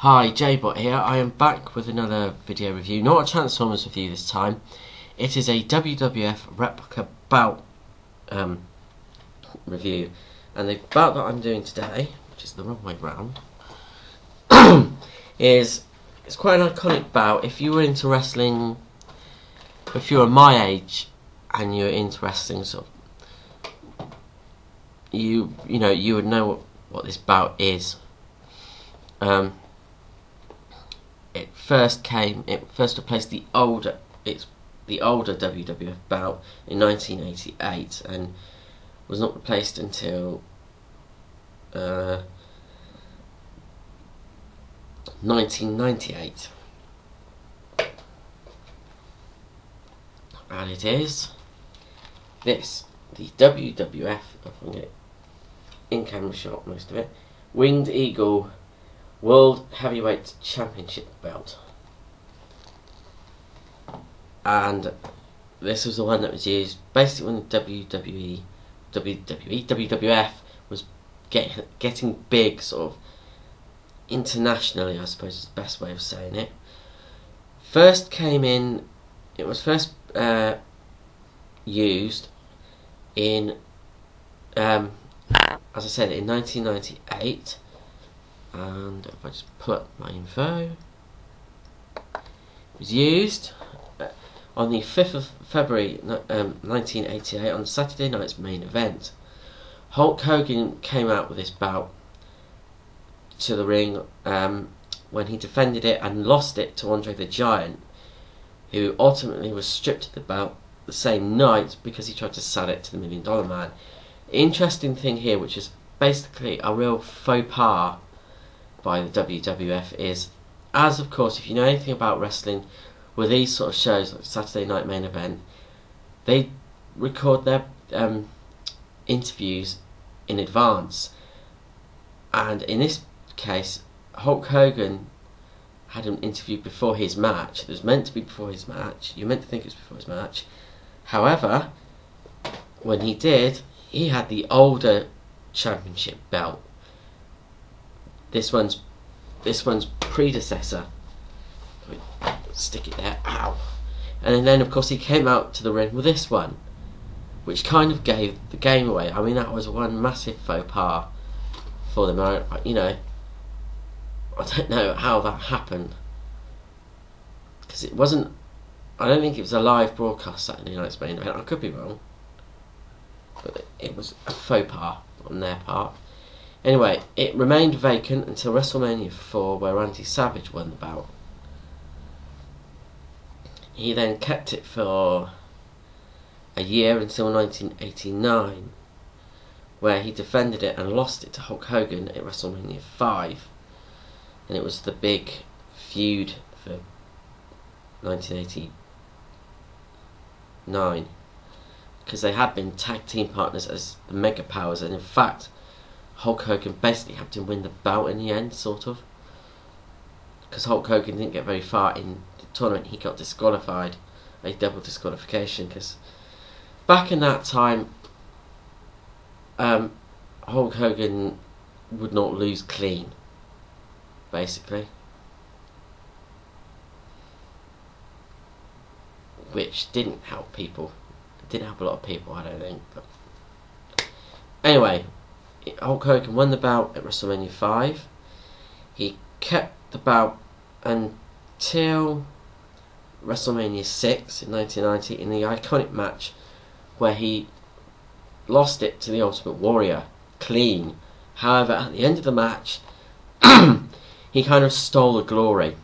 Hi, JBot here. I am back with another video review, not a Transformers review this time. It is a WWF replica bout review, and the bout that I'm doing today, which is the wrong way round, it's quite an iconic bout. If you were into wrestling, if you were my age and you're into wrestling, sort of, you would know what this bout is. It first replaced the older WWF bout in 1988 and was not replaced until 1998. And it is this, the WWF, I'm going to get in-camera shot most of it, Winged Eagle World Heavyweight Championship belt. And this was the one that was used basically when the WWF was getting big, sort of internationally, I suppose is the best way of saying it. It was first used in, as I said, in 1998. And if I just pull up my info, it was used on the 5th of February 1988 on Saturday night's main event. Hulk Hogan came out with this bout to the ring when he defended it and lost it to Andre the Giant, who ultimately was stripped of the bout the same night because he tried to sell it to the $1 Million Man. Interesting thing here, which is basically a real faux pas by the WWF, is, as of course, if you know anything about wrestling, with these sort of shows like Saturday Night Main Event, they record their interviews in advance. And in this case, Hulk Hogan had an interview before his match. It was meant to be before his match. You're meant to think it was before his match. However, when he did, he had the older championship belt. This one's predecessor. Stick it there. Ow. And then of course he came out to the ring with this one, which kind of gave the game away. I mean, that was one massive faux pas for them. I don't know how that happened, because it wasn't. I don't think it was a live broadcast Saturday night's main event. I could be wrong, but it was a faux pas on their part. Anyway, it remained vacant until WrestleMania 4, where Randy Savage won the bout. He then kept it for a year until 1989, where he defended it and lost it to Hulk Hogan at WrestleMania 5. And it was the big feud for 1989, because they had been tag team partners as the Mega Powers, and in fact Hulk Hogan basically helped him win the bout in the end, sort of, because Hulk Hogan didn't get very far in the tournament. He got disqualified, a double disqualification, because back in that time Hulk Hogan would not lose clean, basically, which didn't help people. It didn't help a lot of people, I don't think. But anyway, Hulk Hogan won the bout at WrestleMania 5. He kept the bout until WrestleMania 6 in 1990 in the iconic match where he lost it to the Ultimate Warrior clean. However, at the end of the match, he kind of stole the glory,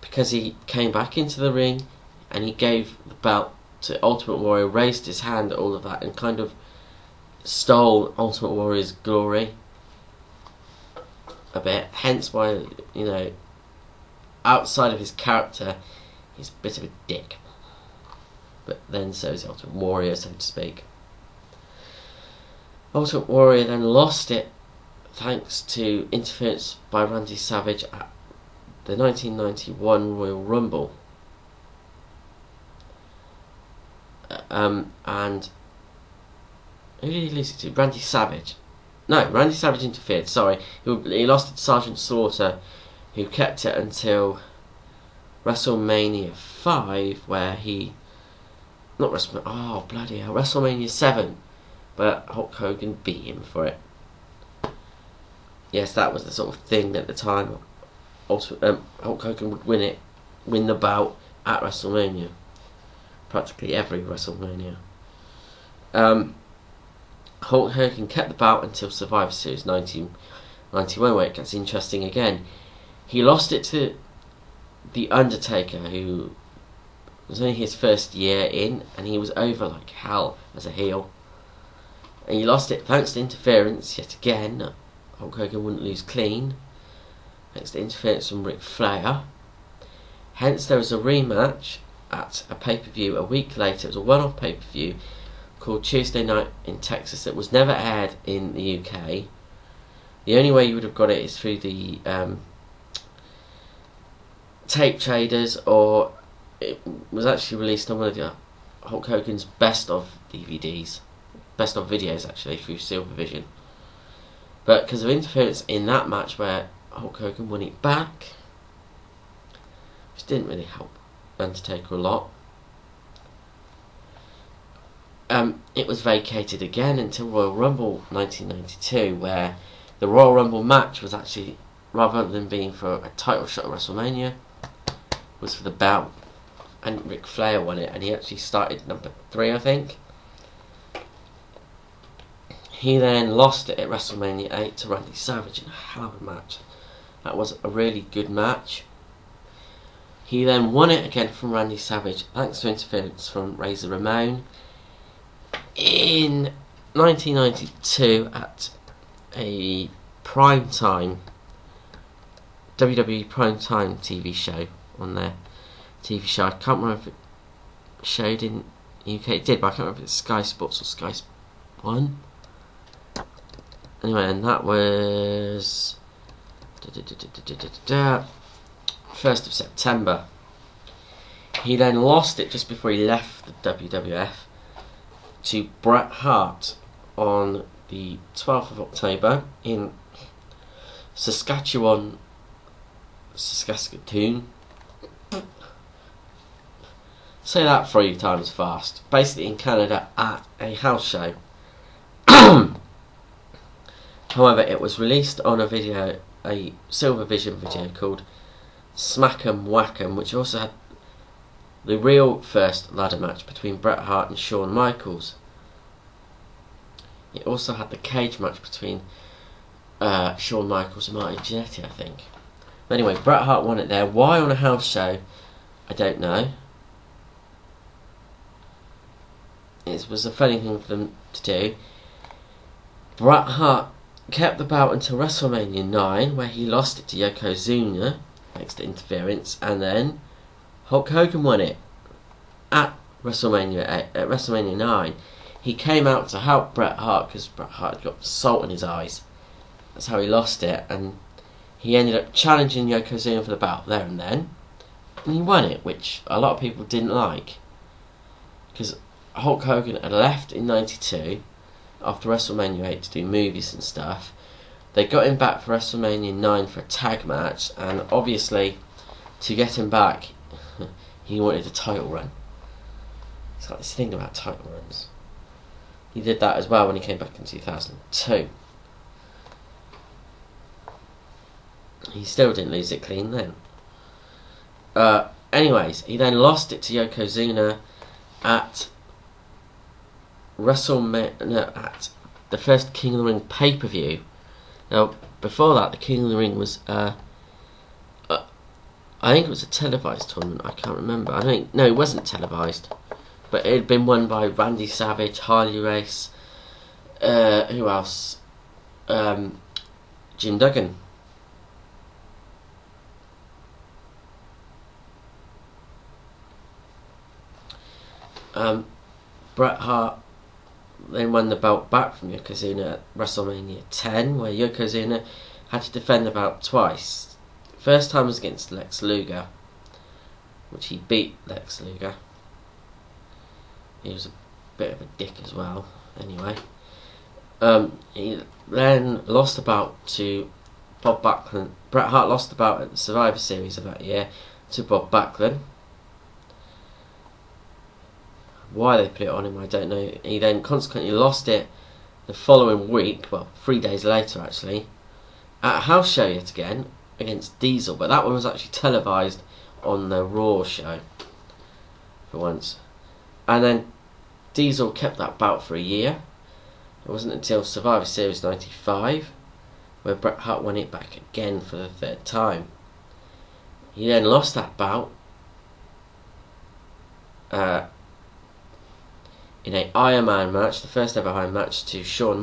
because he came back into the ring and he gave the belt to Ultimate Warrior, raised his hand, all of that, and kind of stole Ultimate Warrior's glory a bit. Hence why, outside of his character, he's a bit of a dick. But then so is Ultimate Warrior, so to speak. Ultimate Warrior then lost it thanks to interference by Randy Savage at the 1991 Royal Rumble. And who did he lose it to? Randy Savage. No, Randy Savage interfered. Sorry, he lost it to Sergeant Slaughter, who kept it until WrestleMania 5, where he WrestleMania 7, but Hulk Hogan beat him for it. Yes, that was the sort of thing at the time. Also, Hulk Hogan would win the bout at WrestleMania, practically every WrestleMania. Hulk Hogan kept the bout until Survivor Series 1991, where it gets interesting again. He lost it to The Undertaker, who was only his first year in, and he was over like hell as a heel. And he lost it thanks to interference yet again. Hulk Hogan wouldn't lose clean, thanks to interference from Ric Flair. Hence there was a rematch at a pay-per-view a week later. It was a one-off pay-per-view called Tuesday Night in Texas. It was never aired in the UK. The only way you would have got it is through the tape traders, or it was actually released on one of the Hulk Hogan's best of DVDs, best of videos actually, through Silvervision. But because of interference in that match where Hulk Hogan won it back, which didn't really help Undertaker a lot, it was vacated again until Royal Rumble 1992, where the Royal Rumble match was actually, rather than being for a title shot at WrestleMania, was for the belt, and Ric Flair won it, and he actually started number 3, I think. He then lost it at WrestleMania 8 to Randy Savage in a hell of a match. That was a really good match. He then won it again from Randy Savage thanks to interference from Razor Ramon in 1992 at a primetime WWE primetime TV show on their TV show. I can't remember if it showed in UK. It did, but I can't remember if it's Sky Sports or Sky One. Anyway, and that was 1st of September. He then lost it just before he left the WWF to Bret Hart on the 12th of October in Saskatoon. Say that 3 times fast. Basically in Canada at a house show. However, it was released on a video, a Silvervision video called Smack 'em Whack 'em, which also had the real first ladder match between Bret Hart and Shawn Michaels. It also had the cage match between Shawn Michaels and Marty Jannetty, I think. But anyway, Bret Hart won it there. Why on a house show? I don't know. It was a funny thing for them to do. Bret Hart kept the belt until WrestleMania 9, where he lost it to Yokozuna thanks to interference, and then Hulk Hogan won it at WrestleMania 9. He came out to help Bret Hart because Bret Hart had got salt in his eyes. That's how he lost it, and he ended up challenging Yokozuna for the belt there and then, and he won it, which a lot of people didn't like, because Hulk Hogan had left in 92 after WrestleMania 8 to do movies and stuff. They got him back for WrestleMania 9 for a tag match, and obviously to get him back he wanted a title run. He's got this thing about title runs. He did that as well when he came back in 2002. He still didn't lose it clean then. Anyways, he then lost it to Yokozuna at at the first King of the Ring pay-per-view. Now, before that, the King of the Ring was, I think it was a televised tournament. I can't remember. No, it wasn't televised, but it had been won by Randy Savage, Harley Race, who else? Jim Duggan. Bret Hart then won the belt back from Yokozuna at WrestleMania 10, where Yokozuna had to defend the belt twice. First time was against Lex Luger, which he beat Lex Luger. He was a bit of a dick as well, anyway. He then lost the bout to Bob Backlund. Bret Hart lost the bout at the Survivor Series of that year to Bob Backlund. Why they put it on him, I don't know. He then consequently lost it the following week, well, 3 days later actually, at a house show yet again against Diesel, but that one was actually televised on the Raw show for once. And then Diesel kept that bout for a year. It wasn't until Survivor Series 95 where Bret Hart won it back again for the third time. He then lost that bout in a Iron Man match, the first ever Iron match, to Shawn Michaels.